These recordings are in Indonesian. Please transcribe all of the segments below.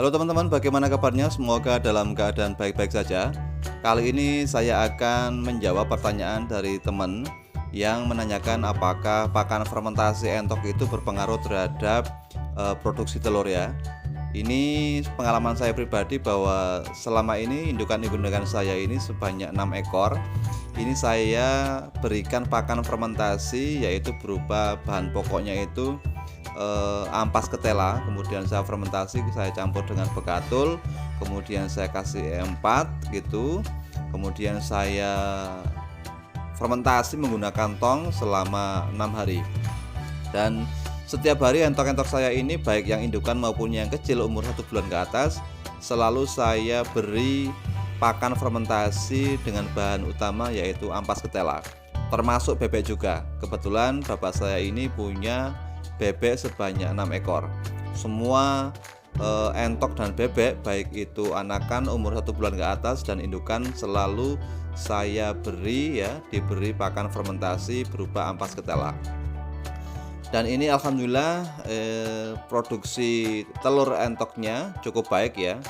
Halo teman-teman, bagaimana kabarnya? Semoga dalam keadaan baik-baik saja. Kali ini saya akan menjawab pertanyaan dari teman yang menanyakan apakah pakan fermentasi entok itu berpengaruh terhadap produksi telur ya. Ini pengalaman saya pribadi bahwa selama ini indukan-indukan saya ini sebanyak 6 ekor. Ini saya berikan pakan fermentasi yaitu berupa bahan pokoknya itu ampas ketela, kemudian saya fermentasi, saya campur dengan bekatul, kemudian saya kasih E4 gitu, kemudian saya fermentasi menggunakan tong selama 6 hari. Dan setiap hari entok-entok saya ini baik yang indukan maupun yang kecil umur 1 bulan ke atas selalu saya beri pakan fermentasi dengan bahan utama yaitu ampas ketela, termasuk bebek juga. Kebetulan bapak saya ini punya bebek sebanyak 6 ekor. Semua entok dan bebek baik itu anakan umur 1 bulan ke atas dan indukan selalu saya beri diberi pakan fermentasi berupa ampas ketela. Dan ini alhamdulillah produksi telur entoknya cukup baik ya.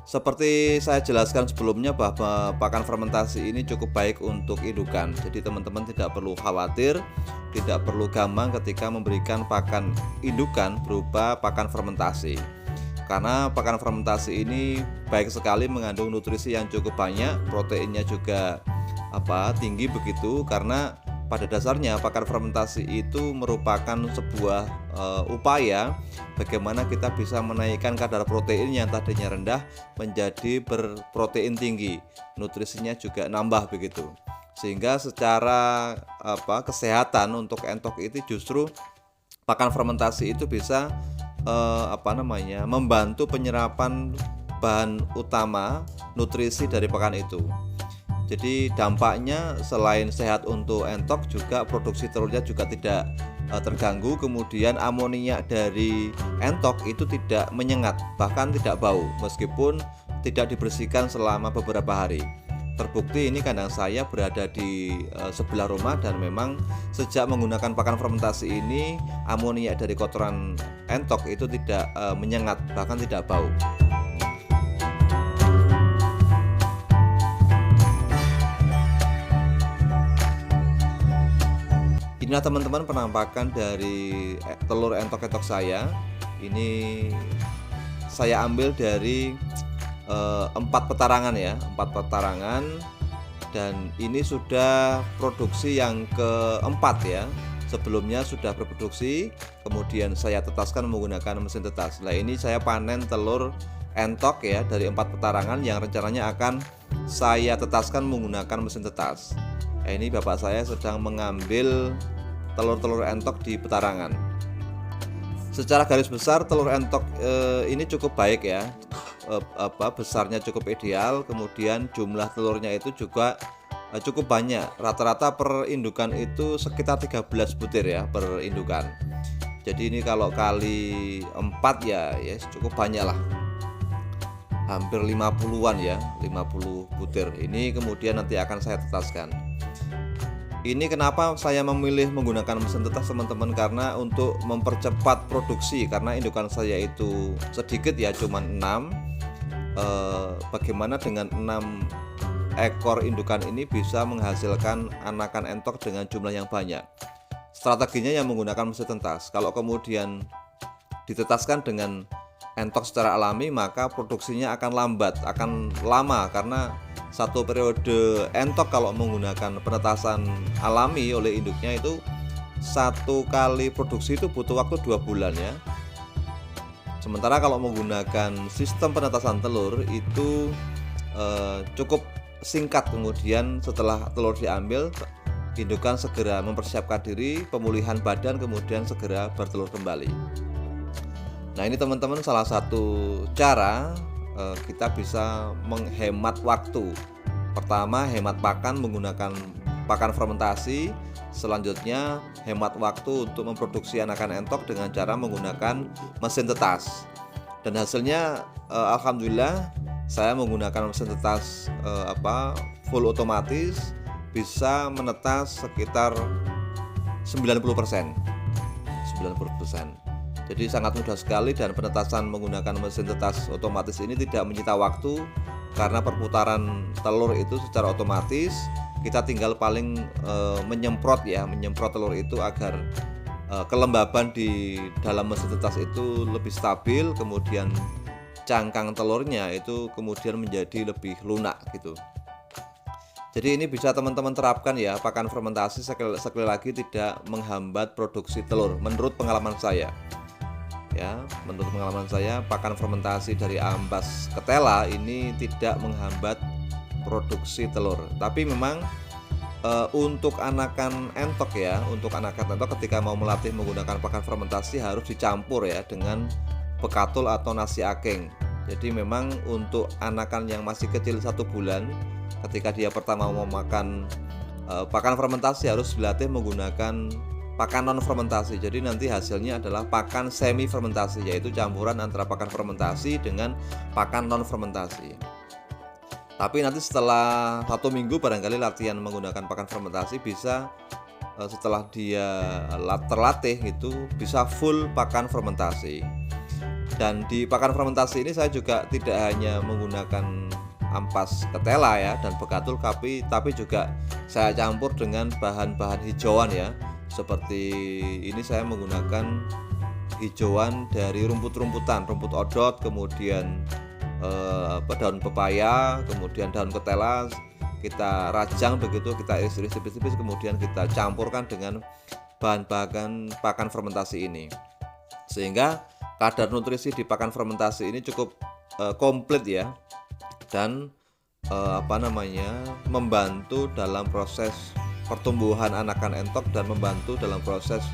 Seperti saya jelaskan sebelumnya bahwa pakan fermentasi ini cukup baik untuk indukan. Jadi teman-teman tidak perlu khawatir, tidak perlu gamang ketika memberikan pakan indukan berupa pakan fermentasi. Karena pakan fermentasi ini baik sekali, mengandung nutrisi yang cukup banyak, proteinnya juga tinggi begitu. Karena pada dasarnya pakan fermentasi itu merupakan sebuah upaya bagaimana kita bisa menaikkan kadar protein yang tadinya rendah menjadi berprotein tinggi, nutrisinya juga nambah begitu. Sehingga secara kesehatan untuk entok itu justru pakan fermentasi itu bisa membantu penyerapan bahan utama nutrisi dari pakan itu. Jadi dampaknya selain sehat untuk entok, juga produksi telurnya juga tidak terganggu. Kemudian amoniak dari entok itu tidak menyengat, bahkan tidak bau meskipun tidak dibersihkan selama beberapa hari. Terbukti ini kandang saya berada di sebelah rumah dan memang sejak menggunakan pakan fermentasi ini amoniak dari kotoran entok itu tidak menyengat, bahkan tidak bau. Inilah teman-teman penampakan dari telur entok-entok saya. Ini saya ambil dari 4 petarangan ya, 4 petarangan, dan ini sudah produksi yang keempat ya. Sebelumnya sudah berproduksi, kemudian saya tetaskan menggunakan mesin tetas. Nah ini saya panen telur entok ya dari 4 petarangan yang rencananya akan saya tetaskan menggunakan mesin tetas. Nah, ini bapak saya sedang mengambil telur-telur entok di petarangan. Secara garis besar telur entok ini cukup baik ya, besarnya cukup ideal, kemudian jumlah telurnya itu juga cukup banyak. Rata-rata per indukan itu sekitar 13 butir ya per indukan. Jadi ini kalau kali 4 ya cukup banyak lah, hampir 50-an ya, 50 butir. Ini kemudian nanti akan saya tetaskan. Ini kenapa saya memilih menggunakan mesin tetas teman-teman, karena untuk mempercepat produksi, karena indukan saya itu sedikit ya, cuma 6. Bagaimana dengan 6 ekor indukan ini bisa menghasilkan anakan entok dengan jumlah yang banyak. Strateginya yang menggunakan mesin tetas. Kalau kemudian ditetaskan dengan entok secara alami, maka produksinya akan lambat, akan lama, karena satu periode entok kalau menggunakan penetasan alami oleh induknya itu satu kali produksi itu butuh waktu 2 bulan ya. Sementara kalau menggunakan sistem penetasan telur itu cukup singkat, kemudian setelah telur diambil indukan segera mempersiapkan diri, pemulihan badan, kemudian segera bertelur kembali. Nah ini teman-teman salah satu cara kita bisa menghemat waktu. Pertama, hemat pakan menggunakan pakan fermentasi. Selanjutnya, hemat waktu untuk memproduksi anakan entok dengan cara menggunakan mesin tetas. Dan hasilnya alhamdulillah saya menggunakan mesin tetas full otomatis bisa menetas sekitar 90%. Jadi sangat mudah sekali, dan penetasan menggunakan mesin tetas otomatis ini tidak menyita waktu karena perputaran telur itu secara otomatis. Kita tinggal paling menyemprot telur itu agar kelembaban di dalam mesin tetas itu lebih stabil, kemudian cangkang telurnya itu kemudian menjadi lebih lunak gitu. Jadi ini bisa teman-teman terapkan ya, pakan fermentasi sekali lagi tidak menghambat produksi telur menurut pengalaman saya. Ya, menurut pengalaman saya, pakan fermentasi dari ampas ketela ini tidak menghambat produksi telur. Tapi memang untuk anakan entok ya, untuk anakan entok ketika mau melatih menggunakan pakan fermentasi harus dicampur ya dengan bekatul atau nasi akeng. Jadi memang untuk anakan yang masih kecil 1 bulan, ketika dia pertama mau makan pakan fermentasi harus dilatih menggunakan pakan non fermentasi. Jadi nanti hasilnya adalah pakan semi fermentasi, yaitu campuran antara pakan fermentasi dengan pakan non fermentasi. Tapi nanti setelah 1 minggu barangkali latihan menggunakan pakan fermentasi bisa setelah dia terlatih itu bisa full pakan fermentasi. Dan di pakan fermentasi ini saya juga tidak hanya menggunakan ampas ketela ya dan bekatul, tapi juga saya campur dengan bahan-bahan hijauan ya. Seperti ini saya menggunakan hijauan dari rumput odot, kemudian daun pepaya, kemudian daun ketela kita rajang begitu, kita iris-iris tipis-tipis, kemudian kita campurkan dengan bahan-bahan pakan fermentasi ini, sehingga kadar nutrisi di pakan fermentasi ini cukup komplit ya, dan membantu dalam proses pertumbuhan anakan entok dan membantu dalam proses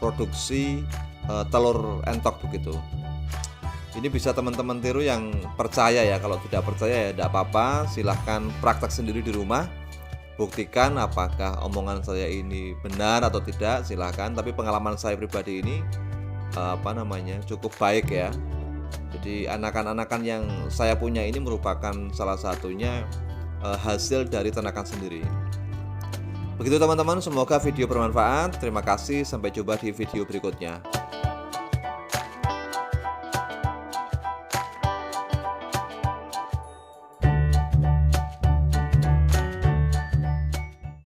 produksi telur entok begitu. Ini bisa teman-teman tiru yang percaya ya. Kalau tidak percaya ya tidak apa-apa, silahkan praktek sendiri di rumah, buktikan apakah omongan saya ini benar atau tidak, silahkan. Tapi pengalaman saya pribadi ini cukup baik ya. Jadi anakan-anakan yang saya punya ini merupakan salah satunya hasil dari ternakan sendiri. Begitu teman-teman, semoga video bermanfaat. Terima kasih, sampai jumpa di video berikutnya.